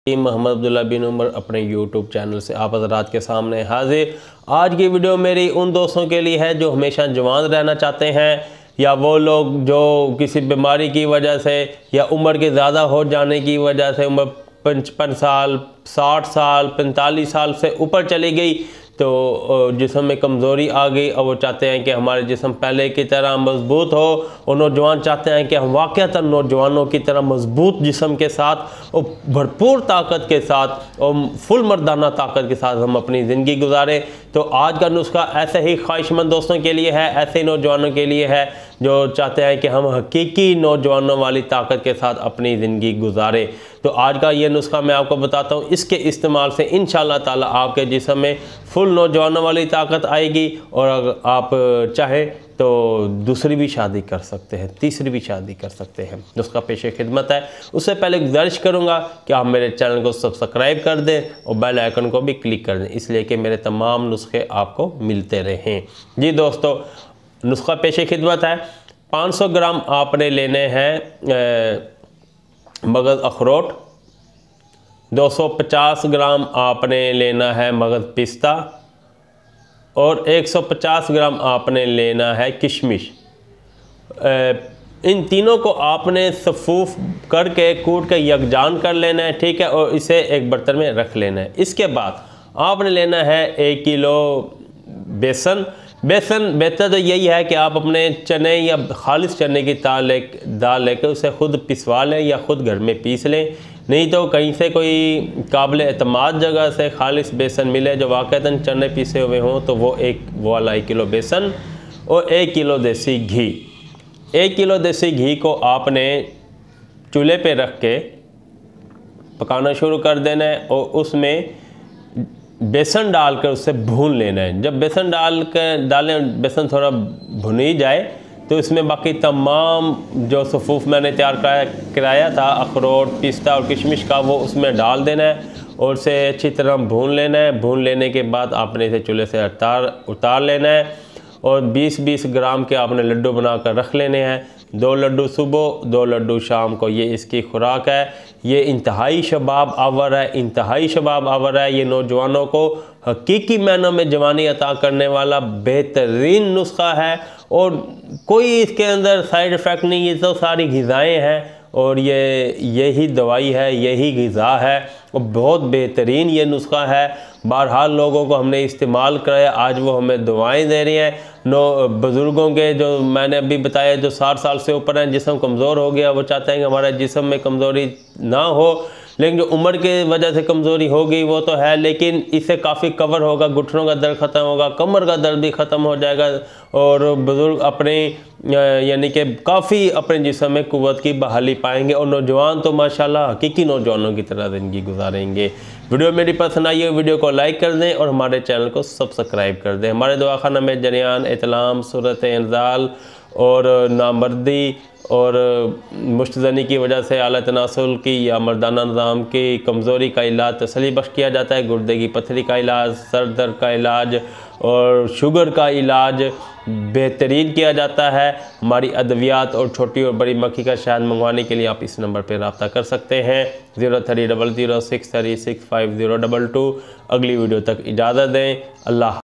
मोहम्मद अब्दुल्ला बिन उमर अपने YouTube channel से आप हज़रात के सामने हाजिर। आज की वीडियो मेरी उन दोस्तों के लिए है जो हमेशा जवान रहना चाहते हैं, या वो लोग जो किसी बीमारी की वजह से या उम्र के ज़्यादा हो जाने की वजह से उम्र 55 साल 60 साल 45 साल से ऊपर चली गई तो जिस्म में कमज़ोरी आ गई और वो चाहते हैं कि हमारे जिस्म पहले की तरह मजबूत हो। और नौजवान चाहते हैं कि हम वाक़ई नौजवानों की तरह मजबूत जिस्म के साथ और भरपूर ताकत के साथ और फुल मर्दाना ताकत के साथ हम अपनी ज़िंदगी गुजारें। तो आज का नुस्खा ऐसे ही ख्वाहिशमंद दोस्तों के लिए है, ऐसे ही नौजवानों के लिए है जो चाहते हैं कि हम हकीकी नौजवानों वाली ताकत के साथ अपनी ज़िंदगी गुजारें। तो आज का ये नुस्खा मैं आपको बताता हूँ, इसके इस्तेमाल से इंशाअल्लाह ताला आपके जिस्म में फुल नौजवानों वाली ताकत आएगी और अगर आप चाहें तो दूसरी भी शादी कर सकते हैं, तीसरी भी शादी कर सकते हैं। नुस्खा पेशे खिदमत है। उससे पहले गुजारिश करूँगा कि आप मेरे चैनल को सब्सक्राइब कर दें और बेल आइकन को भी क्लिक कर दें, इसलिए कि मेरे तमाम नुस्खे आपको मिलते रहें। जी दोस्तों, नुस्खा पेशे खिदमत है। 500 ग्राम आपने लेने हैं मगज़ अखरोट, 250 ग्राम आपने लेना है मगज़ पिस्ता और 150 ग्राम आपने लेना है किशमिश। इन तीनों को आपने सफूफ करके कूट के यकजान कर लेना है, ठीक है, और इसे एक बर्तन में रख लेना है। इसके बाद आपने लेना है 1 किलो बेसन। बेहतर तो यही है कि आप अपने चने या खालिश चने की दाल लेकर उसे खुद पिसवा लें या ख़ुद घर में पीस लें। नहीं तो कहीं से कोई काबिल एतमाद जगह से खालिश बेसन मिले जो वाक़ईतन चने पीसे हुए हों तो वो वाला 1 किलो बेसन और 1 किलो देसी घी। 1 किलो देसी घी को आपने चूल्हे पे रख के पकाना शुरू कर देना है और उसमें बेसन डालकर उससे भून लेना है। जब बेसन बेसन थोड़ा भुनी जाए तो इसमें बाकी तमाम जो सफूफ मैंने तैयार कराया था अखरोट पिस्ता और किशमिश का वो उसमें डाल देना है और उसे अच्छी तरह भून लेना है। भून लेने के बाद आपने इसे चूल्हे से उतार लेना है और 20-20 ग्राम के आपने लड्डू बनाकर रख लेने हैं। 2 लड्डू सुबह 2 लड्डू शाम को, ये इसकी खुराक है। ये इंतहाई शबाब आवर है, इंतहाई शबाब आवर है। ये नौजवानों को हकीकी मायनों में जवानी अता करने वाला बेहतरीन नुस्खा है और कोई इसके अंदर साइड इफ़ेक्ट नहीं। ये तो सारी ग़िज़ाएँ हैं और यही दवाई है, यही ग़िज़ा है और बहुत बेहतरीन ये नुस्खा है। बहरहाल लोगों को हमने इस्तेमाल कराया, आज वो हमें दवाएं दे रही हैं। बुज़ुर्गों के जो मैंने अभी बताया जो 60 साल से ऊपर हैं, जिस्म कमज़ोर हो गया, वो चाहते हैं कि हमारे जिस्म में कमज़ोरी ना हो, लेकिन जो उम्र के वजह से कमज़ोरी हो गई वो तो है, लेकिन इससे काफ़ी कवर होगा। घुटनों का दर्द ख़त्म होगा, कमर का दर्द भी ख़त्म हो जाएगा और बुज़ुर्ग अपने यानी कि काफ़ी अपने जिस्म में क़ुव्वत की बहाली पाएंगे और नौजवान तो माशाल्लाह हकीकी नौजवानों की तरह ज़िंदगी गुजारेंगे। वीडियो मेरी पसंद आई है, वीडियो को लाइक कर दें और हमारे चैनल को सब्सक्राइब कर दें। हमारे दवाखाना में जरियान, इतलाम, सूरत इंज़ाल और नामर्दी और मुश्तज़नी की वजह से आला तनासुल की या मर्दाना निज़ाम की कमज़ोरी का इलाज तसल्ली बख्श किया जाता है। गुर्दे की पथरी का इलाज, सर दर्द का इलाज और शुगर का इलाज बेहतरीन किया जाता है। हमारी अद्वियात और छोटी और बड़ी मक्खी का शहद मंगवाने के लिए आप इस नंबर पर रब्ता कर सकते हैं 030006365022। अगली वीडियो तक इजाज़त दें। अल्लाह।